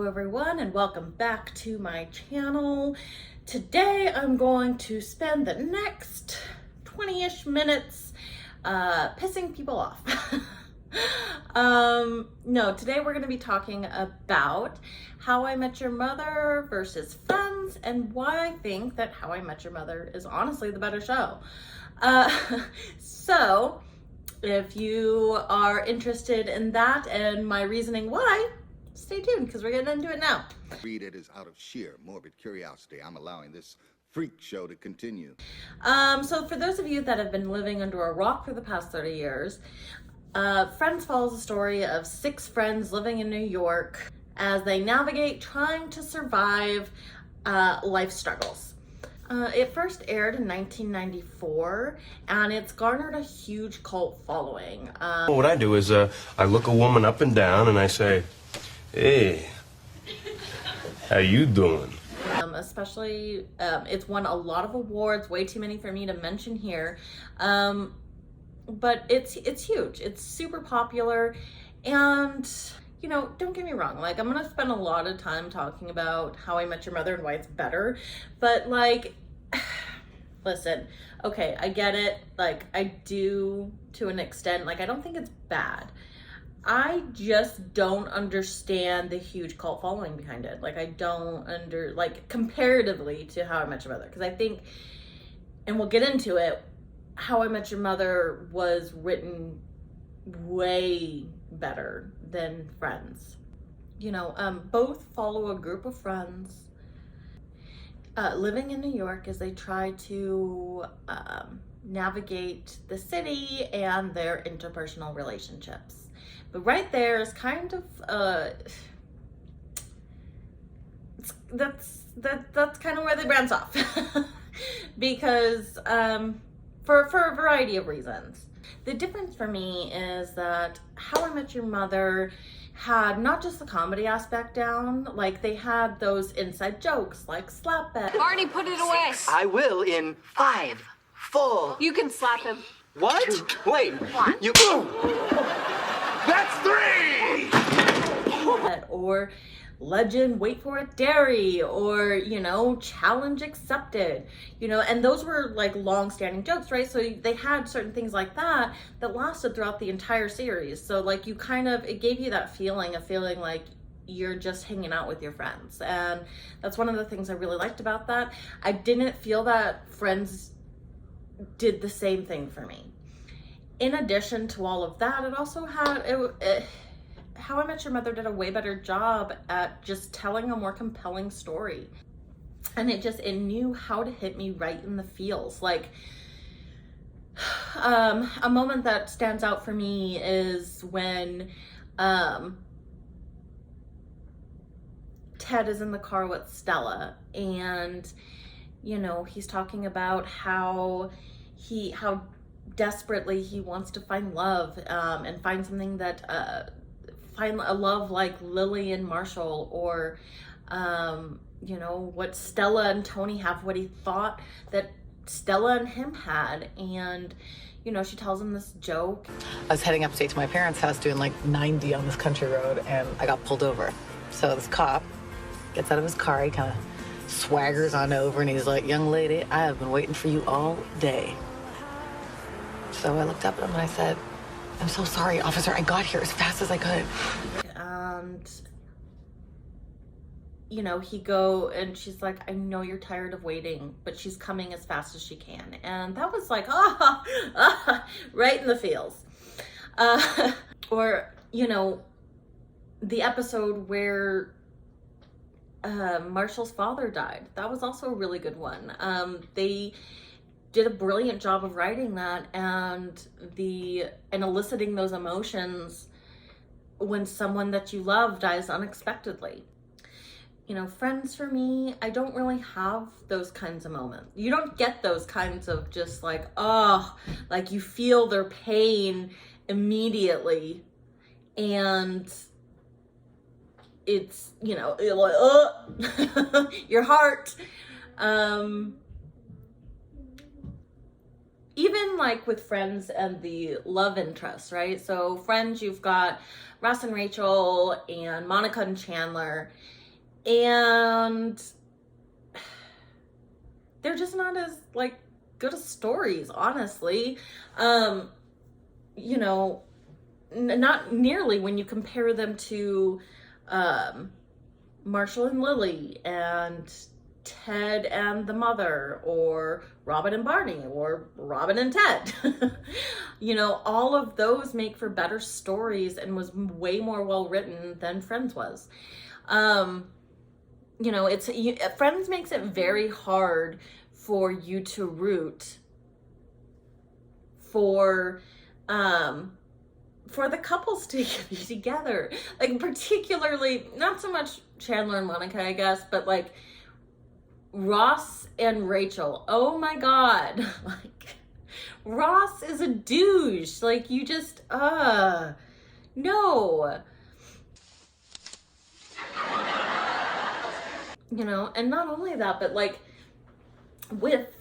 Hello everyone and welcome back to my channel. Today I'm going to spend the next 20-ish minutes pissing people off. No, today we're going to be talking about How I Met Your Mother versus Friends and why I think that How I Met Your Mother is honestly the better show. So if you are interested in that and my reasoning why, stay tuned because we're getting into it now. Read it is out of sheer morbid curiosity. I'm allowing this freak show to continue. So for those of you that have been living under a rock for the past 30 years, Friends follows the story of 6 friends living in New York as they navigate trying to survive life struggles. It first aired in 1994 and it's garnered a huge cult following. What I do is I look a woman up and down and I say, "Hey, how you doing?" Especially, it's won a lot of awards, way too many for me to mention here. But it's huge. It's super popular. And, you know, don't get me wrong. Like, I'm going to spend a lot of time talking about How I Met Your Mother and why it's better. But, like, listen, okay, I get it. Like, I do to an extent. Like, I don't think it's bad. I just don't understand the huge cult following behind it. Like, I don't like, comparatively to How I Met Your Mother. Because I think, and we'll get into it, How I Met Your Mother was written way better than Friends. You know, both follow a group of friends living in New York as they try to navigate the city and their interpersonal relationships. But right there is kind of that's kind of where they branch off, because for a variety of reasons. The difference for me is that How I Met Your Mother had not just the comedy aspect down, like they had those inside jokes like slap it. Barney, put it away. I will in 5, 4. You can slap him. What? Wait. One. You. That's 3! Or legend, wait for it, dairy, or, you know, challenge accepted, you know, and those were like long-standing jokes, right? So they had certain things like that that lasted throughout the entire series. So like you kind of, it gave you that feeling of feeling like you're just hanging out with your friends. And that's one of the things I really liked about that. I didn't feel that Friends did the same thing for me. In addition to all of that, it also had, How I Met Your Mother did a way better job at just telling a more compelling story. And it knew how to hit me right in the feels. Like, a moment that stands out for me is when Ted is in the car with Stella and, you know, he's talking about how desperately he wants to find love and find something that find a love like Lily and Marshall, or you know, what Stella and Tony have, what he thought that Stella and him had. And you know, she tells him this joke. I was heading upstate to my parents' house doing like 90 on this country road, and I got pulled over. So this cop gets out of his car, he kind of swaggers on over, and he's like, "Young lady, I have been waiting for you all day." So I looked up at him and I said, "I'm so sorry, officer. I got here as fast as I could." And, you know, and she's like, "I know you're tired of waiting," but she's coming as fast as she can. And that was like, right in the feels. Or, you know, the episode where Marshall's father died. That was also a really good one. They did a brilliant job of writing that and eliciting those emotions when someone that you love dies unexpectedly. You know, Friends for me, I don't really have those kinds of moments. You don't get those kinds of just like, oh, like you feel their pain immediately and it's, you know, like, oh, your heart. Even like with Friends and the love interest, right? So Friends, you've got Ross and Rachel and Monica and Chandler, And they're just not as like good as stories, honestly. You know, not nearly when you compare them to Marshall and Lily and Ted and the Mother, or Robin and Barney, or Robin and Ted. You know, all of those make for better stories and was way more well written than Friends was. You know, Friends makes it very hard for you to root for the couples to be together. Like, particularly, not so much Chandler and Monica, I guess, but like Ross and Rachel. Oh my God. Like, Ross is a douche. Like, you just, no. You know, and not only that, but like with,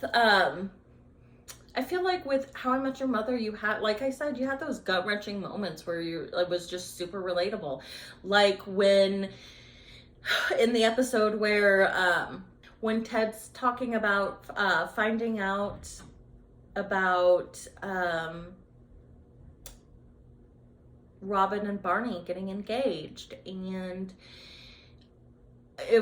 I feel like with How I Met Your Mother, you had, like I said, you had those gut-wrenching moments where it was just super relatable. Like when, in the episode where, when Ted's talking about finding out about Robin and Barney getting engaged, and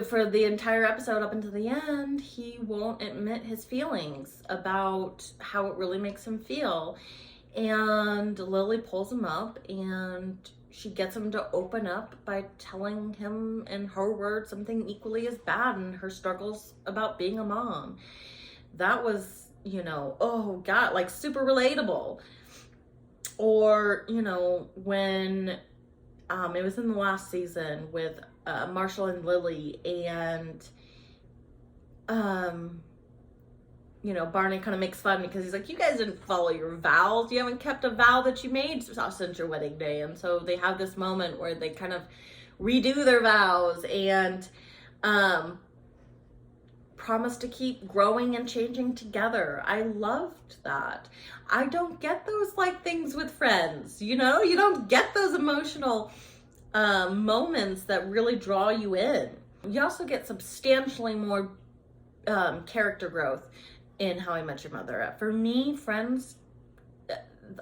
for the entire episode up until the end, he won't admit his feelings about how it really makes him feel. And Lily pulls him up and she gets him to open up by telling him, in her words, something equally as bad in her struggles about being a mom. That was, you know, oh God, like super relatable. Or, you know, when it was in the last season with Marshall and Lily, and you know, Barney kind of makes fun because he's like, you guys didn't follow your vows. You haven't kept a vow that you made since your wedding day. And so they have this moment where they kind of redo their vows and promise to keep growing and changing together. I loved that. I don't get those like things with Friends, you know? You don't get those emotional moments that really draw you in. You also get substantially more character growth in How I Met Your Mother. For me, Friends,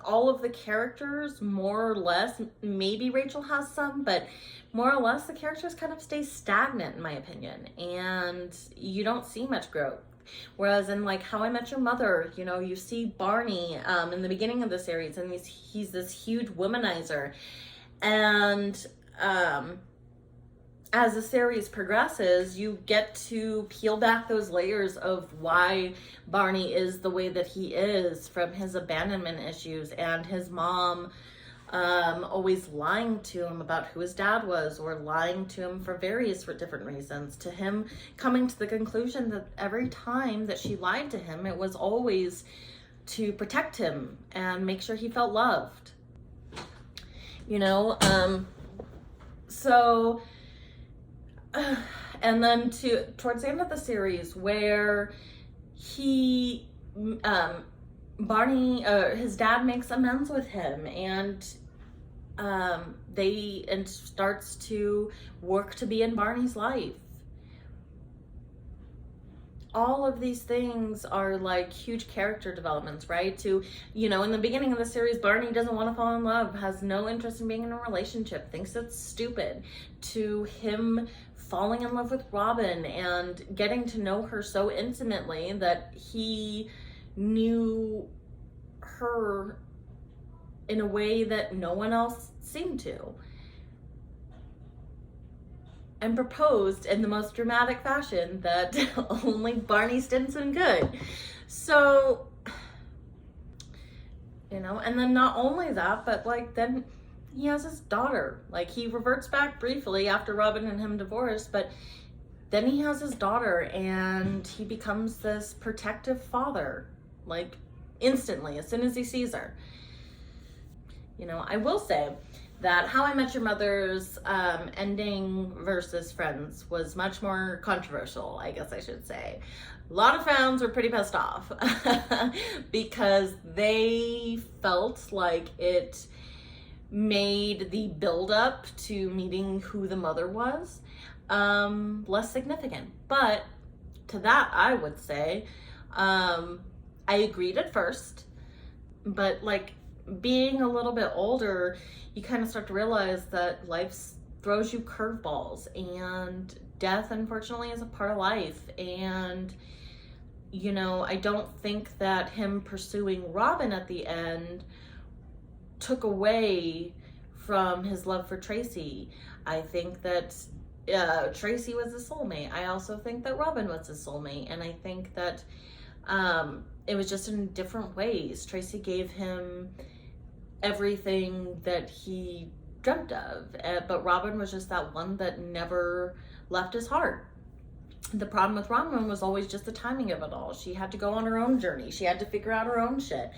all of the characters, more or less, maybe Rachel has some, but more or less the characters kind of stay stagnant in my opinion, and you don't see much growth. Whereas in like How I Met Your Mother, you know, you see Barney in the beginning of the series, and he's this huge womanizer, and as the series progresses, you get to peel back those layers of why Barney is the way that he is, from his abandonment issues and his mom always lying to him about who his dad was, or lying to him for various different reasons, to him coming to the conclusion that every time that she lied to him, it was always to protect him and make sure he felt loved. You know, so, and then towards the end of the series, where Barney, his dad makes amends with him, and starts to work to be in Barney's life. All of these things are like huge character developments, right? You know, in the beginning of the series, Barney doesn't want to fall in love, has no interest in being in a relationship, thinks it's stupid, to him falling in love with Robin and getting to know her so intimately that he knew her in a way that no one else seemed to, and proposed in the most dramatic fashion that only Barney Stinson could. So, you know, and then not only that, but like then he has his daughter. Like, he reverts back briefly after Robin and him divorced, but then he has his daughter and he becomes this protective father, like instantly, as soon as he sees her. You know, I will say that How I Met Your Mother's ending versus Friends was much more controversial, I guess I should say. A lot of fans were pretty pissed off because they felt like it made the build-up to meeting who the mother was less significant. But to that, I would say, I agreed at first, but like being a little bit older, you kind of start to realize that life throws you curveballs, and death, unfortunately, is a part of life. And you know, I don't think that him pursuing Robin at the end took away from his love for Tracy. I think that Tracy was his soulmate. I also think that Robin was his soulmate, and I think that it was just in different ways. Tracy gave him everything that he dreamt of, but Robin was just that one that never left his heart. The problem with Robin was always just the timing of it all. She had to go on her own journey. She had to figure out her own shit.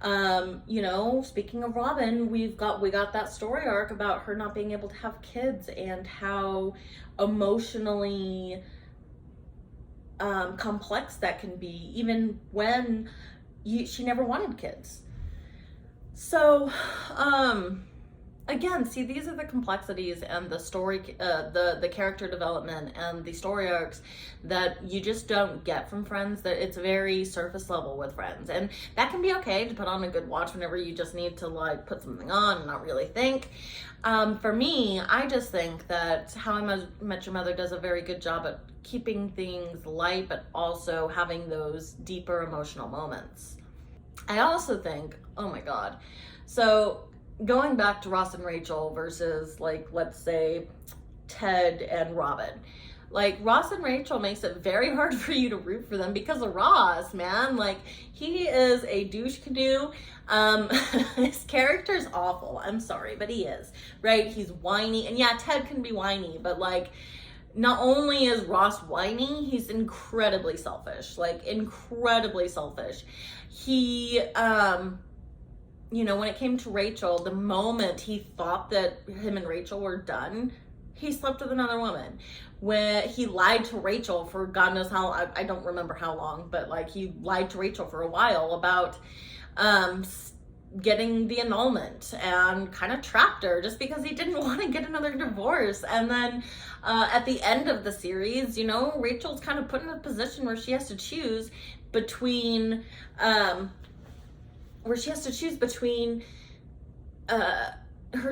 You know, speaking of Robin, we got that story arc about her not being able to have kids, and how emotionally complex that can be, even when she never wanted kids. So, again, see, these are the complexities and the story, the character development and the story arcs that you just don't get from Friends. That it's very surface level with Friends, and that can be okay to put on a good watch whenever you just need to like put something on and not really think. For me, I just think that How I Met Your Mother does a very good job at keeping things light, but also having those deeper emotional moments. I also think, oh my God, so going back to Ross and Rachel versus, like, let's say Ted and Robin. Like, Ross and Rachel makes it very hard for you to root for them because of Ross, man. Like, he is a douche canoe. His character's awful. I'm sorry, but he is, right? He's whiny. And yeah, Ted can be whiny, but like, not only is Ross whiny, he's incredibly selfish. Like, incredibly selfish. He, you know, when it came to Rachel, the moment he thought that him and Rachel were done, he slept with another woman. When he lied to Rachel for God knows how, I don't remember how long, but like he lied to Rachel for a while about getting the annulment, and kind of trapped her just because he didn't want to get another divorce. And then at the end of the series, you know, Rachel's kind of put in a position where she has to choose between her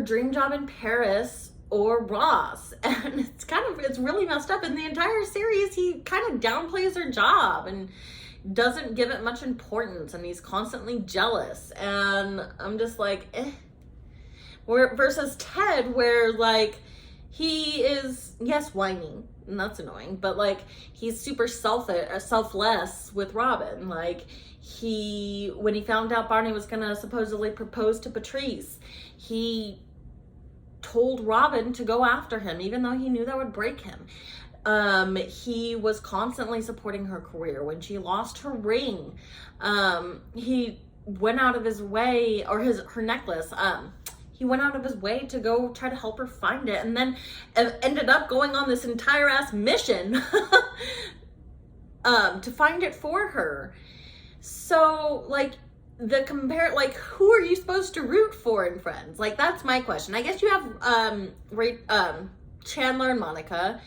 dream job in Paris or Ross. And it's really messed up. In the entire series, he kind of downplays her job and doesn't give it much importance, and he's constantly jealous. And I'm just like, eh. Versus Ted, where like he is, yes, whiny, and that's annoying, but like he's super selfless with Robin. Like, when he found out Barney was gonna supposedly propose to Patrice, he told Robin to go after him, even though he knew that would break him. He was constantly supporting her career. When she lost her ring, he went out of his way, or her necklace, he went out of his way to go try to help her find it, and then ended up going on this entire ass mission to find it for her. So, like, who are you supposed to root for in Friends? Like, that's my question. I guess you have Chandler and Monica.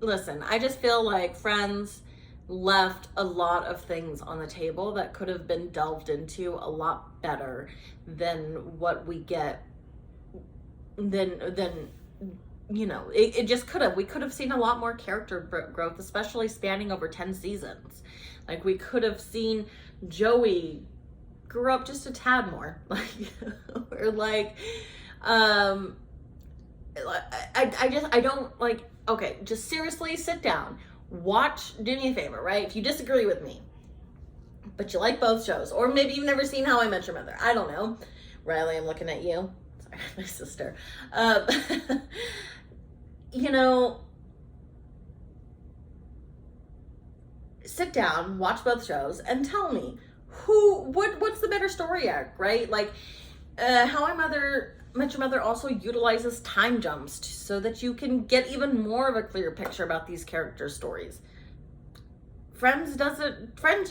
Listen, I just feel like Friends left a lot of things on the table that could have been delved into a lot better than what we get. You know, it just we could have seen a lot more character growth, especially spanning over 10 seasons. Like, we could have seen Joey grow up just a tad more. Like, or like, I don't like, okay, just seriously sit down, watch, do me a favor, right? If you disagree with me, but you like both shows, or maybe you've never seen How I Met Your Mother, I don't know. Riley, I'm looking at you. Sorry, my sister. You know, sit down, watch both shows, and tell me what's the better story arc, right? Like, How I Met Your Mother also utilizes time jumps so that you can get even more of a clear picture about these characters' stories. Friends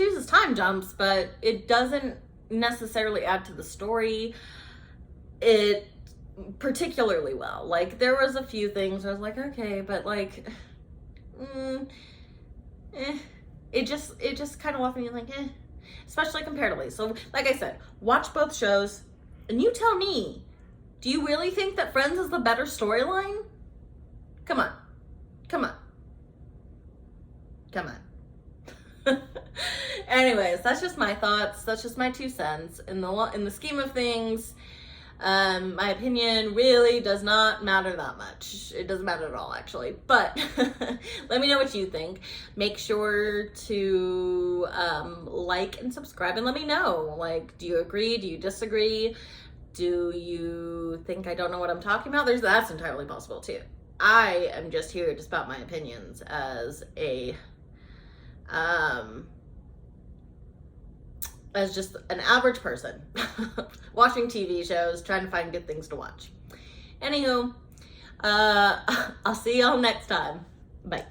uses time jumps, but it doesn't necessarily add to the story. It particularly well. Like, there was a few things I was like, okay, but like, it just kind of left me like, especially comparatively. So, like I said, watch both shows, and you tell me, do you really think that Friends is the better storyline? Come on. Come on. Come on. Anyways, that's just my thoughts. That's just my 2 cents. In the scheme of things, my opinion really does not matter that much. It doesn't matter at all, actually. But let me know what you think. Make sure to like and subscribe and let me know. Like, do you agree? Do you disagree? Do you think I don't know what I'm talking about? That's entirely possible too. I am just here to spout my opinions as as just an average person watching TV shows, trying to find good things to watch. Anywho, I'll see y'all next time. Bye.